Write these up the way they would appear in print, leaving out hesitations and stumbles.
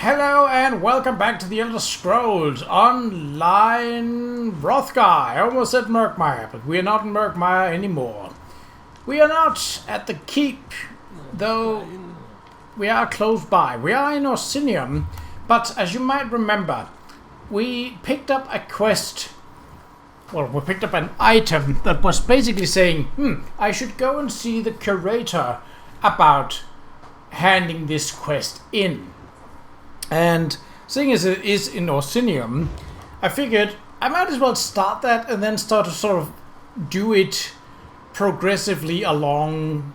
Hello and welcome back to the Elder Scrolls Online Hrothgar. I almost said Murkmire, but we are not in Murkmire anymore. We are not at the keep, though we are close by. We are in Orsinium, but as you might remember, we picked up a quest. Well, we picked up an item that was basically saying, I should go and see the curator about handing this quest in. And seeing as it is in Orsinium, I figured I might as well start that and then start to sort of do it progressively along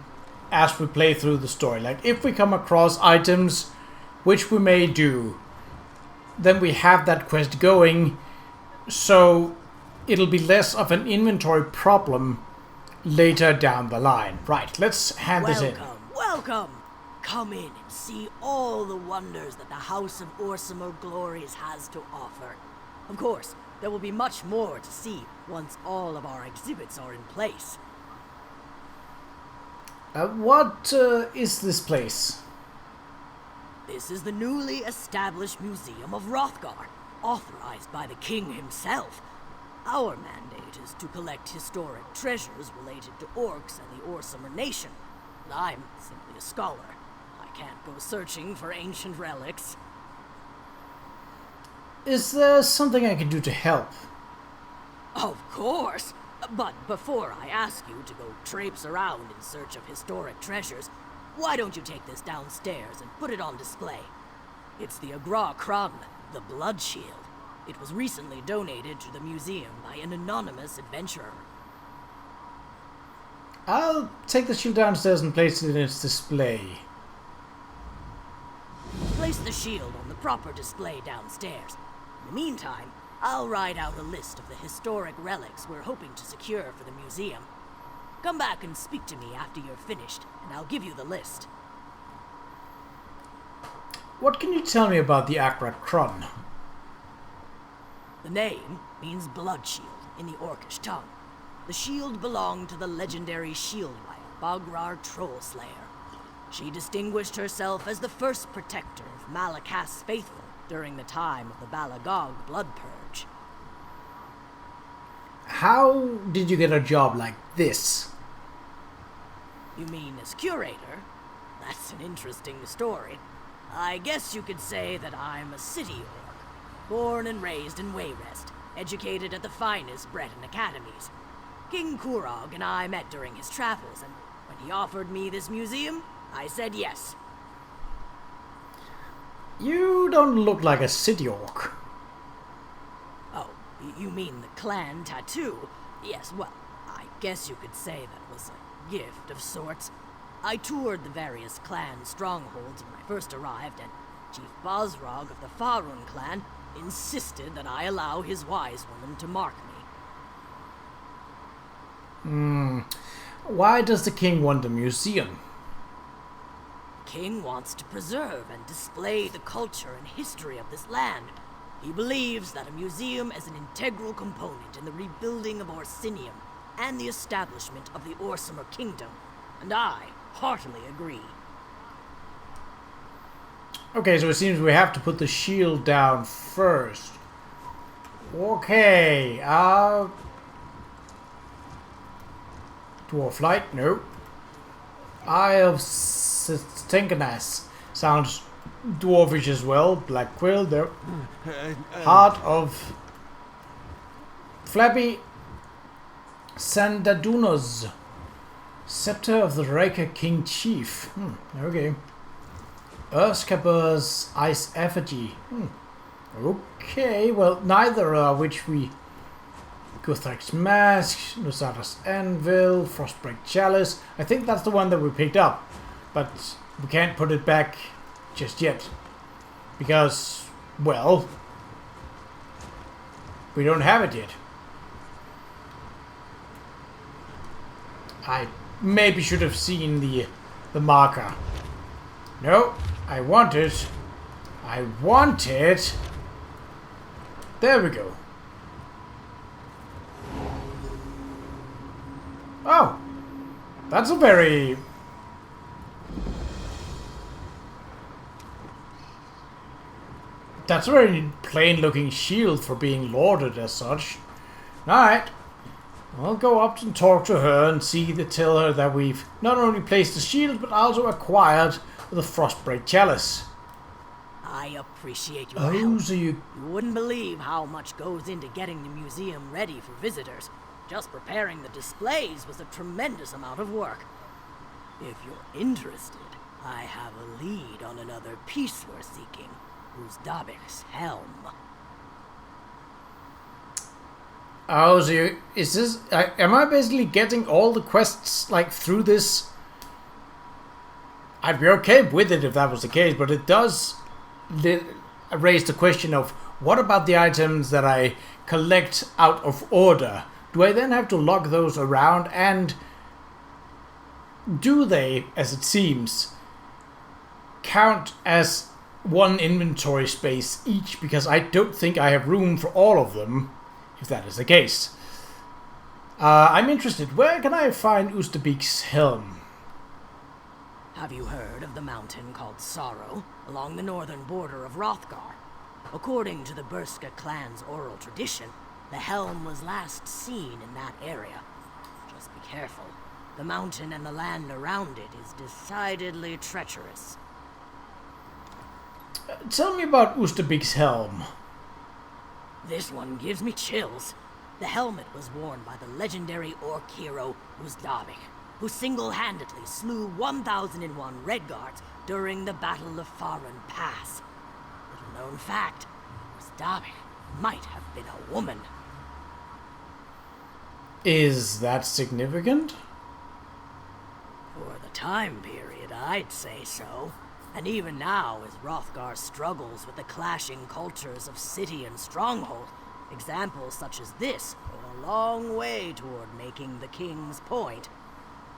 as we play through the story. Like, if we come across items, which we may do, then we have that quest going, so it'll be less of an inventory problem later down the line. Right, let's hand this in. Welcome! Come in and see all the wonders that the House of Orsimer Glories has to offer. Of course, there will be much more to see once all of our exhibits are in place. What is this place? This is the newly established Museum of Hrothgar, authorized by the king himself. Our mandate is to collect historic treasures related to orcs and the Orsimer nation. I'm simply a scholar. I can't go searching for ancient relics. Is there something I can do to help? Of course! But before I ask you to go traipse around in search of historic treasures, why don't you take this downstairs and put it on display? It's the Qa'Rajh, the Blood Shield. It was recently donated to the museum by an anonymous adventurer. I'll take the shield downstairs and place it in its display. Place the shield on the proper display downstairs. In the meantime, I'll write out a list of the historic relics we're hoping to secure for the museum. Come back and speak to me after you're finished, and I'll give you the list. What can you tell me about the Qa'Rajh? The name means blood shield in the Orcish tongue. The shield belonged to the legendary shield wife, Qa'Rajh Trollslayer. She distinguished herself as the first protector of Malakas's faithful during the time of the Balagog blood purge. How did you get a job like this? You mean as curator? That's an interesting story. I guess you could say that I'm a city orc, born and raised in Wayrest, educated at the finest Breton academies. King Qa'Rajh and I met during his travels, and when he offered me this museum, I said yes. You don't look like a city orc. Oh, you mean the clan tattoo? Yes, well, I guess you could say that was a gift of sorts. I toured the various clan strongholds when I first arrived, and Chief Qa'Rajh of the Faerun clan insisted that I allow his wise woman to mark me. Why does the king want a museum? King wants to preserve and display the culture and history of this land. He believes that a museum is an integral component in the rebuilding of Orsinium and the establishment of the Orsimer kingdom, and I heartily agree. Okay, so it seems we have to put the shield down first. Okay, Dwarf Light, nope. Eye of Stinkenas sounds dwarfish as well. Black Quill, nope. Heart of Flabby Sandadunos. Scepter of the Raker King Chief. Okay. Erskaber's Ice Effigy. Okay, well, neither are which we... Guthrag's Mask, Nusata's Anvil, Frostbreak Chalice. I think that's the one that we picked up, but we can't put it back just yet. Because, well, we don't have it yet. I maybe should have seen the marker. No, I want it. I want it. There we go. Oh, that's a very That's a very plain looking shield for being lauded as such. Alright. I'll go up and talk to her and tell her that we've not only placed the shield but also acquired the Frostbreak Chalice. I appreciate your help. So you wouldn't believe how much goes into getting the museum ready for visitors. Just preparing the displays was a tremendous amount of work. If you're interested, I have a lead on another piece we're seeking, Qa'Rajh's helm. Oh, so is this... am I basically getting all the quests, like, through this? I'd be okay with it if that was the case, but it does raise the question of, what about the items that I collect out of order? Do I then have to log those around, and do they, as it seems, count as one inventory space each? Because I don't think I have room for all of them, if that is the case. I'm interested. Where can I find Qa'Rajh's helm? Have you heard of the mountain called Sorrow, along the northern border of Hrothgar? According to the Berska clan's oral tradition, the helm was last seen in that area. Just be careful. The mountain and the land around it is decidedly treacherous. Tell me about Qa'Rajh's helm. This one gives me chills. The helmet was worn by the legendary orc hero Qa'Rajh, who single-handedly slew 1001 Redguards during the Battle of Faran Pass. Little known fact, Qa'Rajh might have been a woman. Is that significant? For the time period, I'd say so. And even now, as Hrothgar struggles with the clashing cultures of city and stronghold, examples such as this go a long way toward making the king's point.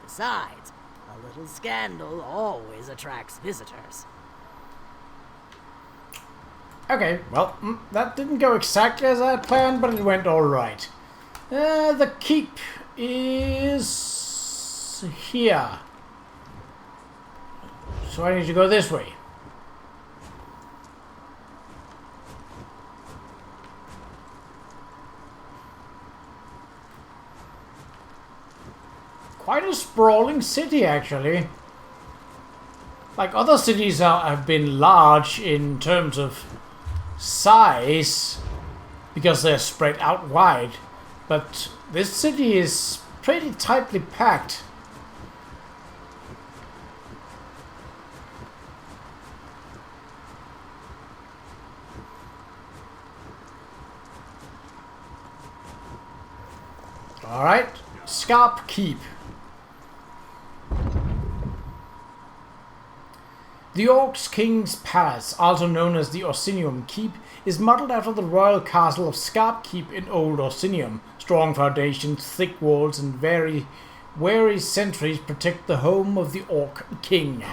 Besides, a little scandal always attracts visitors. Okay, well, that didn't go exactly as I had planned, but it went alright. The keep is here. So I need to go this way. Quite a sprawling city, actually. Like other cities have been large in terms of size because they're spread out wide, but this city is pretty tightly packed. Alright, Scarp Keep. The Orcs King's Palace, also known as the Orsinium Keep, is modeled after the royal castle of Scarp Keep in Old Orsinium. Strong foundations, thick walls, and wary sentries protect the home of the Orc King.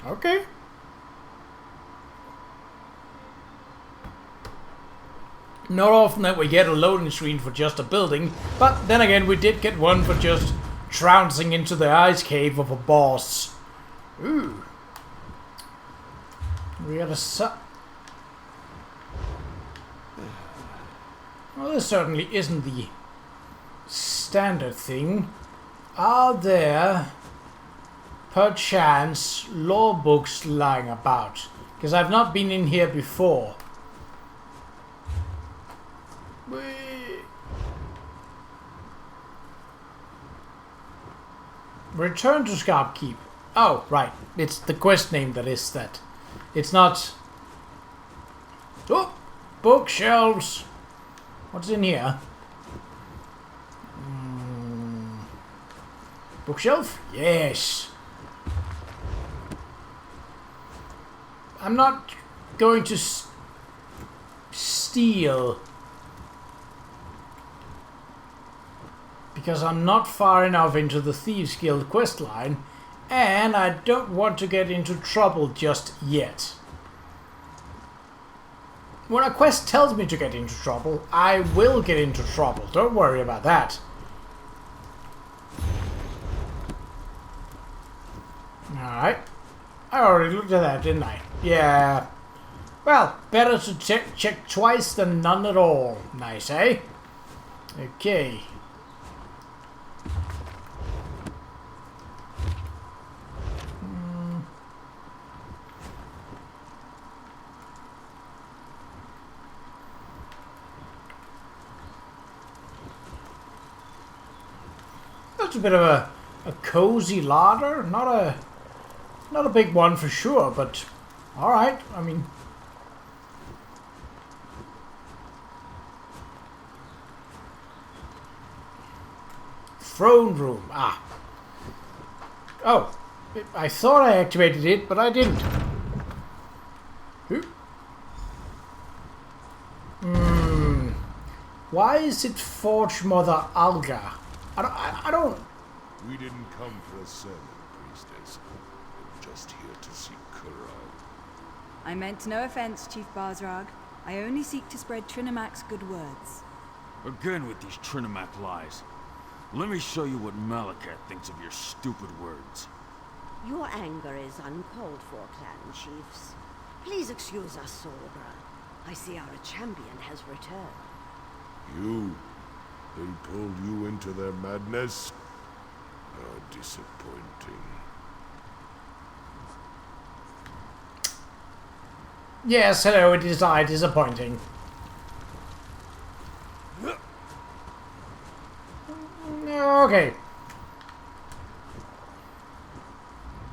Okay. Not often that we get a loading screen for just a building, but then again we did get one for just trouncing into the ice cave of a boss. Ooh. We got a well, this certainly isn't the standard thing. Are there, perchance, law books lying about? Because I've not been in here before. Return to Scarp Keep. Oh, right. It's the quest name that is that. It's not... Oh! Bookshelves! What's in here? Bookshelf? Yes. I'm not going to steal. Because I'm not far enough into the Thieves Guild questline, and I don't want to get into trouble just yet. When a quest tells me to get into trouble, I will get into trouble. Don't worry about that. Alright. I already looked at that, didn't I? Yeah. Well, better to check twice than none at all. Nice, eh? Okay. That's a bit of a cozy larder. Not a big one for sure, but all right. I mean, throne room. Ah. Oh, I thought I activated it, but I didn't. Why is it Forge Mother Alga? I don't. We didn't come for a sermon, priestess. We're just here to seek Qa'Rajh. I meant no offense, Chief Qa'Rajh. I only seek to spread Trinamac's good words. Again with these Trinimac lies. Let me show you what Malakat thinks of your stupid words. Your anger is uncalled for, clan chiefs. Please excuse us, Qa'Rajh. I see our champion has returned. You? They pulled you into their madness? How disappointing. Yes, hello, it is I, disappointing. Okay.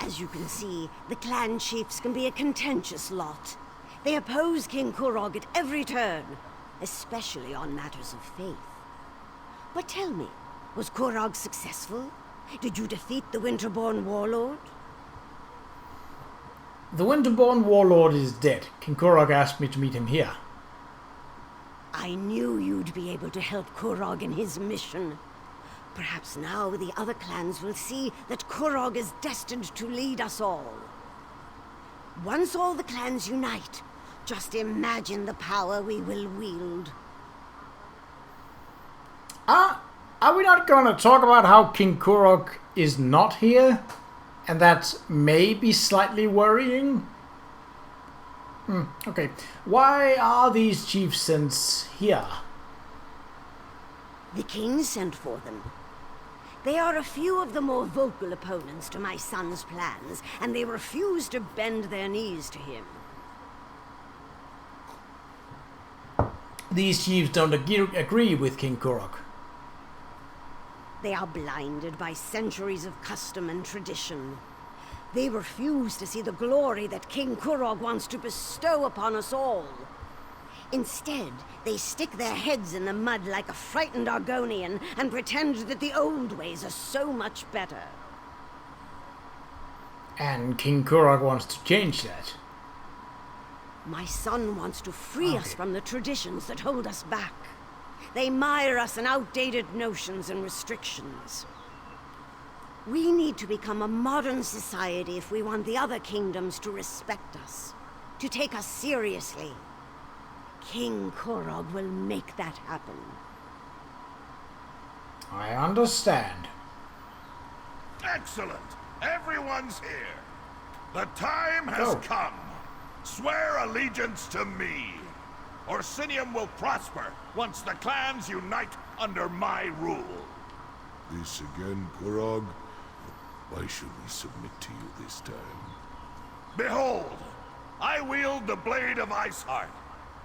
As you can see, the clan chiefs can be a contentious lot. They oppose King Qa'Rajh at every turn, especially on matters of faith. But tell me, was Qa'Rajh successful? Did you defeat the Winterborn warlord? The Winterborn warlord is dead. King Qa'Rajh asked me to meet him here. I knew you'd be able to help Qa'Rajh in his mission. Perhaps now the other clans will see that Qa'Rajh is destined to lead us all. Once all the clans unite, just imagine the power we will wield. Are we not going to talk about how King Qa'Rajh is not here? And that's maybe slightly worrying? Okay. Why are these chieftains here? The king sent for them. They are a few of the more vocal opponents to my son's plans, and they refuse to bend their knees to him. These chiefs don't agree with King Qa'Rajh. They are blinded by centuries of custom and tradition. They refuse to see the glory that King Qa'Rajh wants to bestow upon us all. Instead, they stick their heads in the mud like a frightened Argonian and pretend that the old ways are so much better. And King Qa'Rajh wants to change that. My son wants to free us from the traditions that hold us back. They mire us in outdated notions and restrictions. We need to become a modern society if we want the other kingdoms to respect us, to take us seriously. King Qa'Rajh will make that happen. I understand. Excellent! Everyone's here. The time has come. Swear allegiance to me. Orsinium will prosper once the clans unite under my rule. This again, Qa'Rajh? Why should we submit to you this time? Behold! I wield the blade of Iceheart.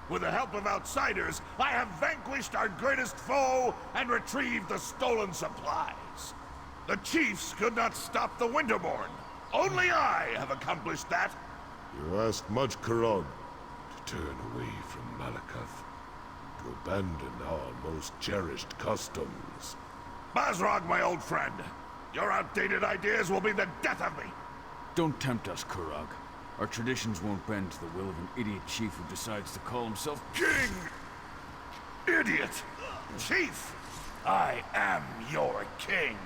With the help of outsiders, I have vanquished our greatest foe and retrieved the stolen supplies. The chiefs could not stop the Winterborn. Only I have accomplished that. You asked much, Qa'Rajh. To turn away from Malakath. To abandon our most cherished customs. Qa'Rajh, my old friend. Your outdated ideas will be the death of me. Don't tempt us, Qa'Rajh. Our traditions won't bend to the will of an idiot chief who decides to call himself King! Idiot! Chief! I am your king.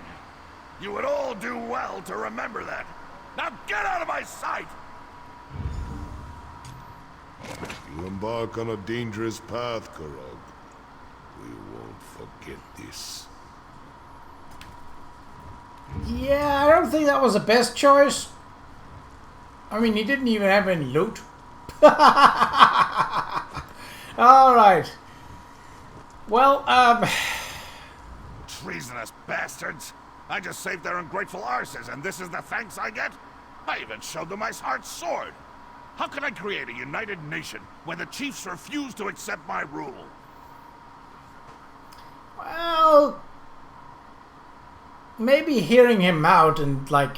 You would all do well to remember that. Now get out of my sight! You embark on a dangerous path, Qa'Rajh. We won't forget this. Yeah, I don't think that was the best choice. I mean, he didn't even have any loot. Alright. Well, Treasonous bastards! I just saved their ungrateful arses, and this is the thanks I get? I even showed them my heart's sword. How can I create a united nation when the chiefs refuse to accept my rule? well, maybe hearing him out and, like,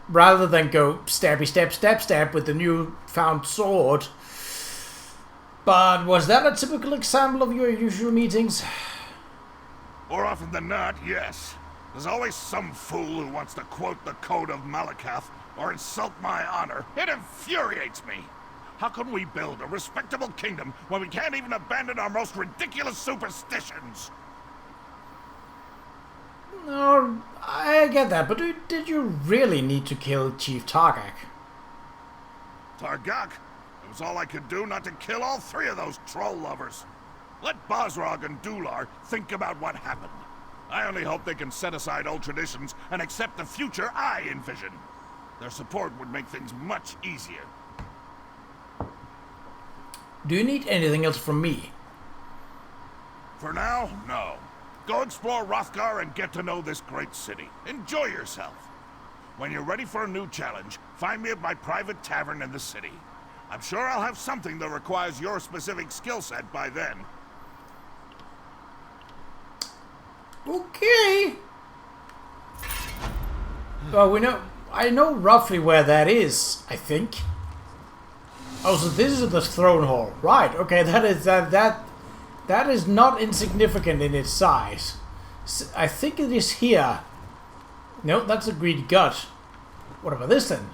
rather than go stabby stab stab stab with the new found sword. But was that a typical example of your usual meetings? More often than not, yes. There's always some fool who wants to quote the Code of Malakath or insult my honor. It infuriates me. How can we build a respectable kingdom when we can't even abandon our most ridiculous superstitions? No, I get that, but did you really need to kill Chief Targak? Targak? It was all I could do not to kill all three of those troll lovers. Let Qa'Rajh and Dular think about what happened. I only hope they can set aside old traditions and accept the future I envision. Their support would make things much easier. Do you need anything else from me? For now, no. Go explore Hrothgar and get to know this great city. Enjoy yourself. When you're ready for a new challenge, find me at my private tavern in the city. I'm sure I'll have something that requires your specific skill set by then. Okay. Well, I know roughly where that is, I think. Oh, so this is the throne hall. Right, okay, that is not insignificant in its size. I think it is here. No, that's a greedy gut. What about this then?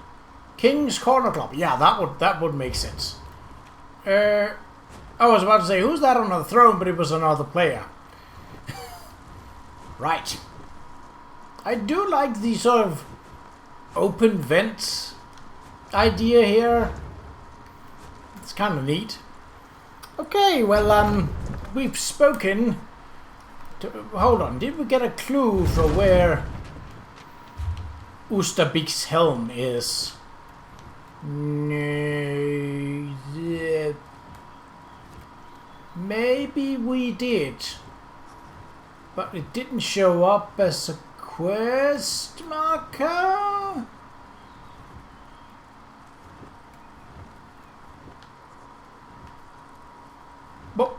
King's Corner Club. Yeah, that would make sense. I was about to say, who's that on the throne, but it was another player. Right. I do like the sort of open vent idea here. It's kind of neat. Okay, well, we've spoken to... Hold on, did we get a clue for where Ustabik's helm is? Maybe we did. But it didn't show up as a quest marker? But,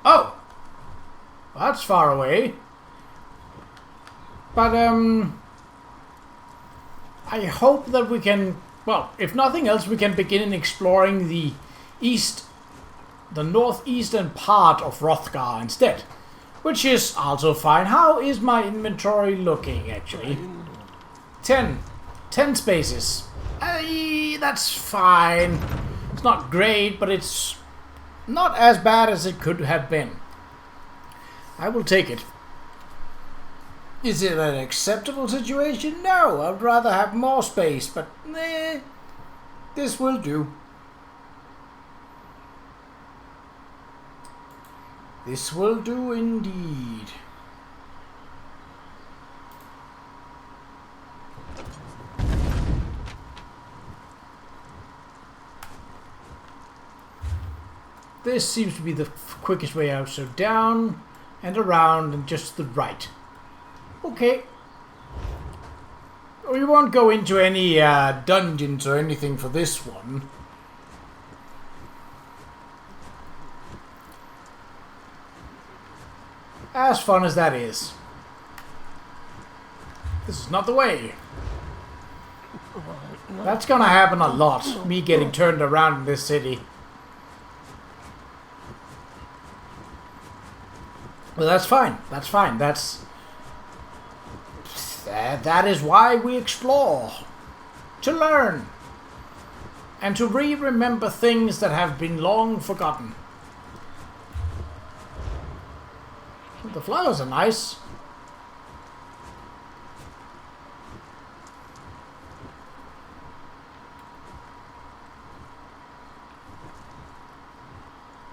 oh! That's far away. But, I hope that we can, well, if nothing else, we can begin exploring the northeastern part of Hrothgar instead. Which is also fine. How is my inventory looking, actually? 10 spaces. That's fine. It's not great, but it's not as bad as it could have been. I will take it. Is it an acceptable situation? No, I'd rather have more space, but this will do. This will do indeed. This seems to be the quickest way out, so down and around and just to the right. Okay. We won't go into any dungeons or anything for this one. As fun as that is. This is not the way. That's gonna happen a lot, me getting turned around in this city. Well, that's fine. That's fine. That is why we explore. To learn. And to remember things that have been long forgotten. The flowers are nice.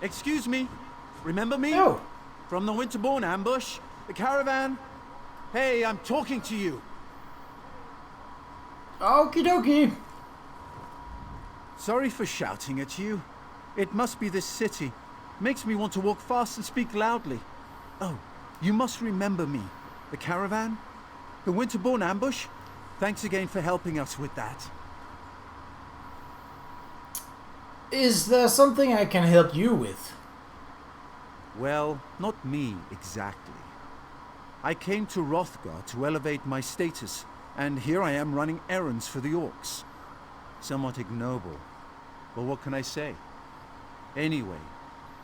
Excuse me. Remember me? Oh. From the Winterborn ambush? The caravan? Hey, I'm talking to you. Okie dokie. Sorry for shouting at you. It must be this city. Makes me want to walk fast and speak loudly. Oh, you must remember me. The caravan? The Winterborn ambush? Thanks again for helping us with that. Is there something I can help you with? Well, not me exactly. I came to Hrothgar to elevate my status, and here I am running errands for the orcs. Somewhat ignoble, but what can I say? Anyway,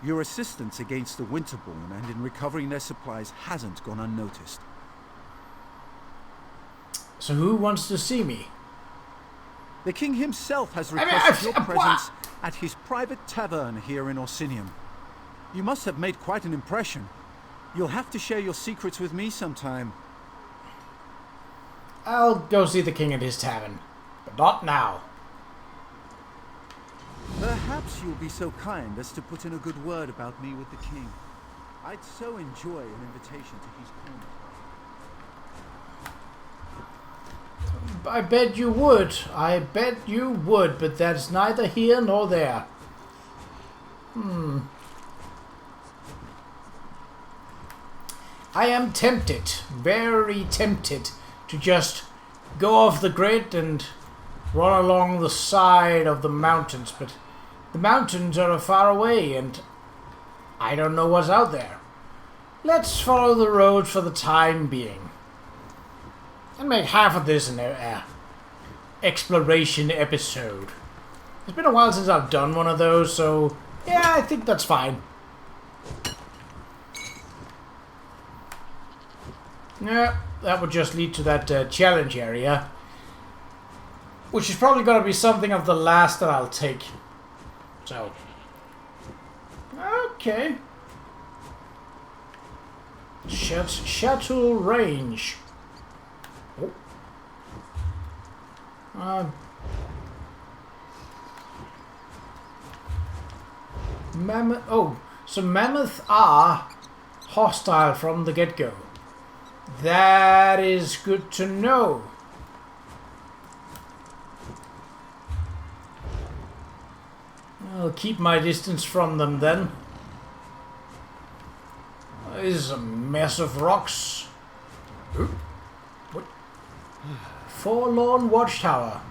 your assistance against the Winterborn and in recovering their supplies hasn't gone unnoticed. So who wants to see me? The king himself has requested your presence at his private tavern here in Orsinium. You must have made quite an impression. You'll have to share your secrets with me sometime. I'll go see the king at his tavern, but not now. Perhaps you'll be so kind as to put in a good word about me with the king. I'd so enjoy an invitation to his corner. I bet you would. I bet you would, but that's neither here nor there. I am tempted, very tempted, to just go off the grid and run along the side of the mountains, but the mountains are far away and I don't know what's out there. Let's follow the road for the time being. And make half of this an exploration episode. It's been a while since I've done one of those, so yeah, I think that's fine. Yeah, that would just lead to that challenge area, which is probably going to be something of the last that I'll take. So, okay. Shuttle range. Oh. Mammoth. Oh, so mammoths are hostile from the get-go. That is good to know. I'll keep my distance from them then. This is a mess of rocks. What? Forlorn Watchtower.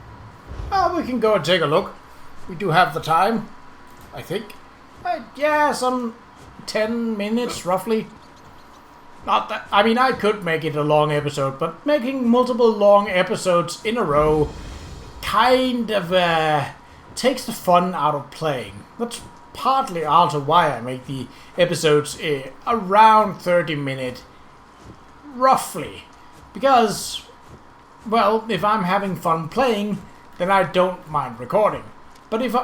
Oh, we can go and take a look. We do have the time, I think. Yeah, some 10 minutes roughly. Not that, I mean, I could make it a long episode, but making multiple long episodes in a row kind of takes the fun out of playing. That's partly also why I make the episodes around 30 minutes, roughly. Because, well, if I'm having fun playing, then I don't mind recording. But if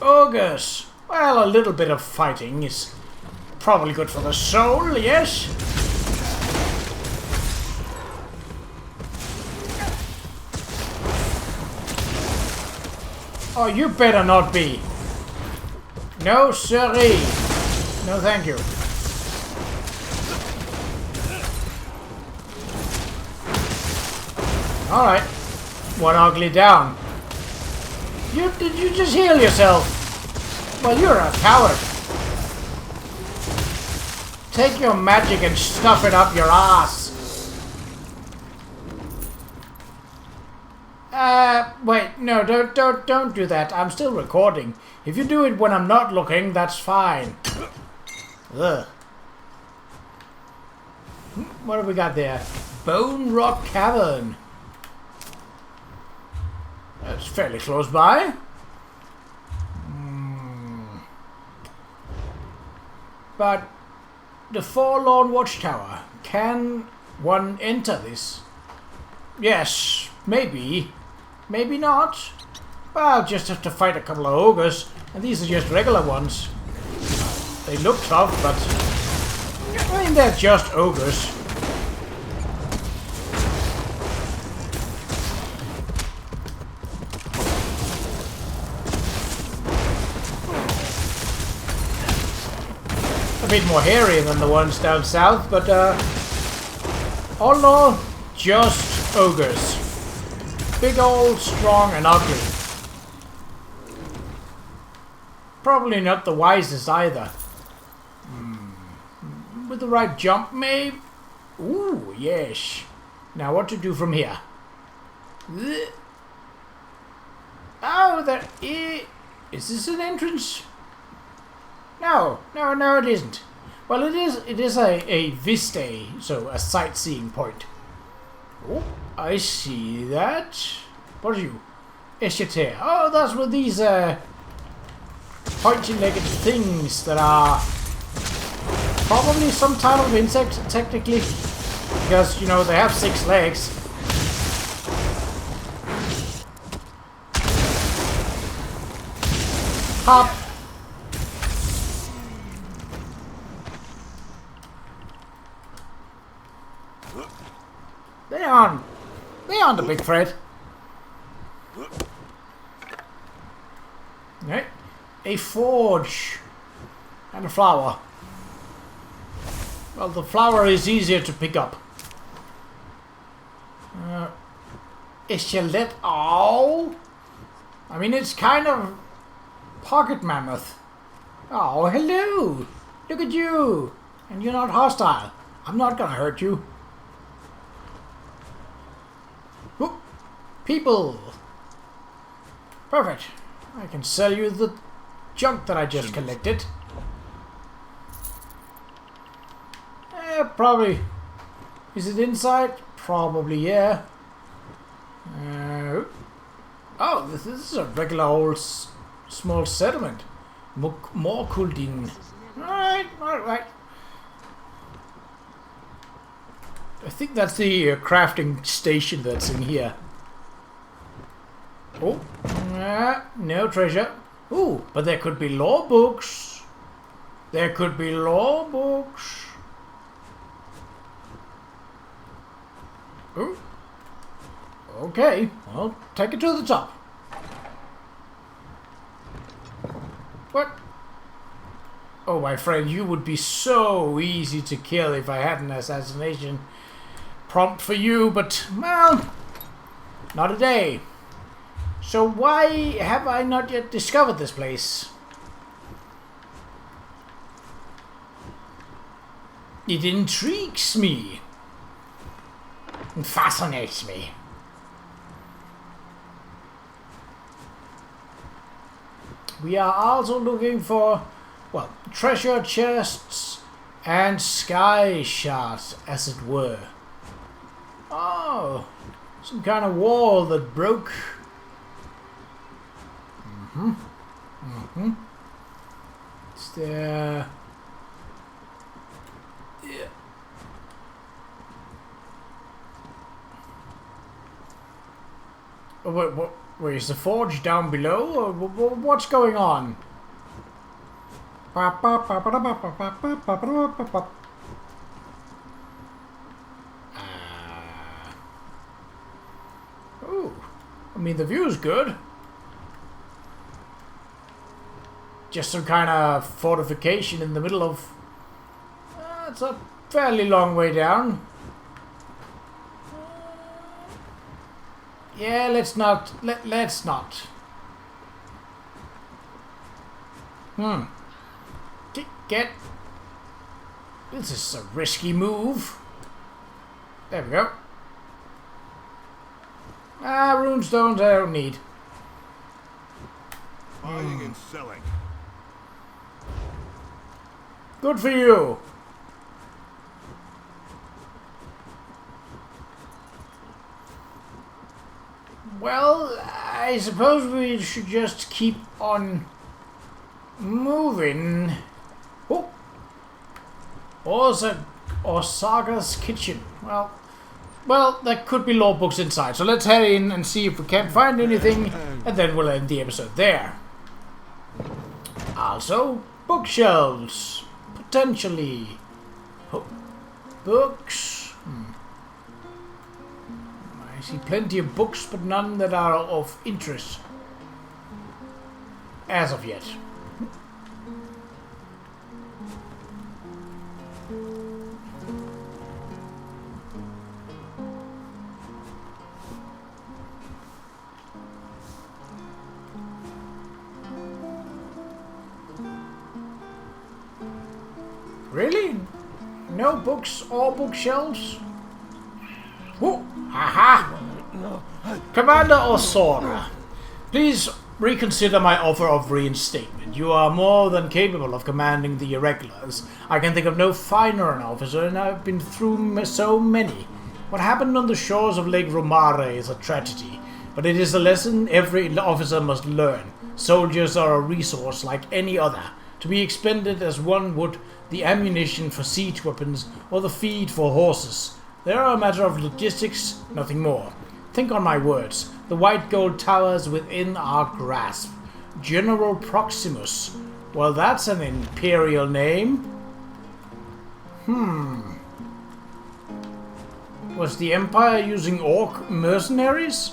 ogres, well, a little bit of fighting is probably good for the soul, yes? Oh, you better not be. No, sirree. No, thank you. Alright. One ugly down. Did you just heal yourself? Well, you're a coward. Take your magic and stuff it up your ass. Wait, no, don't do that. I'm still recording. If you do it when I'm not looking, that's fine. Ugh. What have we got there? Bone Rock Cavern. That's fairly close by. But the Forlorn Watchtower. Can one enter this? Yes, maybe. Maybe not. Well, I'll just have to fight a couple of ogres. And these are just regular ones. They look tough, but I mean, they're just ogres. A bit more hairy than the ones down south, but all in all, just ogres. Big old, strong and ugly. probably not the wisest either. With the right jump, maybe? Ooh, yes. Now what to do from here? Oh, there is this an entrance? No, it isn't. Well, it is a vista, so a sightseeing point. Oh, I see that. What are you? Eschater. Oh, that's what these pointy-legged things that are probably some type of insect, technically. Because, you know, they have 6 legs. Hop! They aren't a big threat. Right. A forge. And a flower. Well, the flower is easier to pick up. A skeleton. Oh! I mean, it's kind of pocket mammoth. Oh, hello! Look at you! And you're not hostile. I'm not gonna hurt you. Whoop. People! Perfect. I can sell you the junk that I just collected. Probably. Is it inside? Probably, yeah. Oh, this is a regular old small settlement. More Kuldin. Alright. I think that's the crafting station that's in here. Oh, no treasure. Ooh, but there could be law books. There could be law books. Ooh. Okay, I'll take it to the top. What? Oh, my friend, you would be so easy to kill if I had an assassination prompt for you, but, well, not a day. So why have I not yet discovered this place? It intrigues me. It fascinates me. We are also looking for, well, treasure chests and sky shards, as it were. Oh, some kind of wall that broke. Is there... Yeah. Oh, wait, is the forge down below? Or what's going on? Oh, I mean, the view's good. Just some kind of fortification in the middle of... it's a fairly long way down. Yeah, let's not. Let's not. Get. This is a risky move. There we go. Runestones I don't need. Buying and selling. Good for you. Well, I suppose we should just keep on moving. Oh, Orsaga's kitchen. Well, there could be law books inside, so let's head in and see if we can't find anything, and then we'll end the episode there. Also, bookshelves, potentially. Oh, books. I see plenty of books, but none that are of interest. As of yet. Really? No books or bookshelves? Whoa! Aha! Commander Orsinium, please reconsider my offer of reinstatement. You are more than capable of commanding the irregulars. I can think of no finer an officer, and I've been through so many. What happened on the shores of Lake Romare is a tragedy, but it is a lesson every officer must learn. Soldiers are a resource like any other, to be expended as one would the ammunition for siege weapons or the feed for horses. They are a matter of logistics, nothing more. Think on my words. The white gold towers within our grasp. General Proximus. Well, that's an imperial name. Was the Empire using orc mercenaries?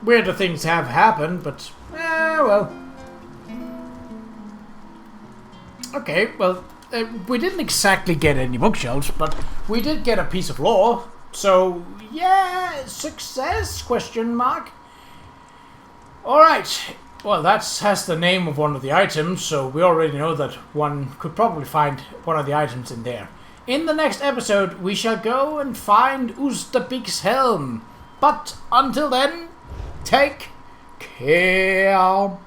Weirder things have happened, but... well. Okay, well, we didn't exactly get any bookshelves, but we did get a piece of lore. So, yeah, success? Question mark. Alright, well, that has the name of one of the items, so we already know that one could probably find one of the items in there. In the next episode, we shall go and find Osterbig's helm. But until then, take care.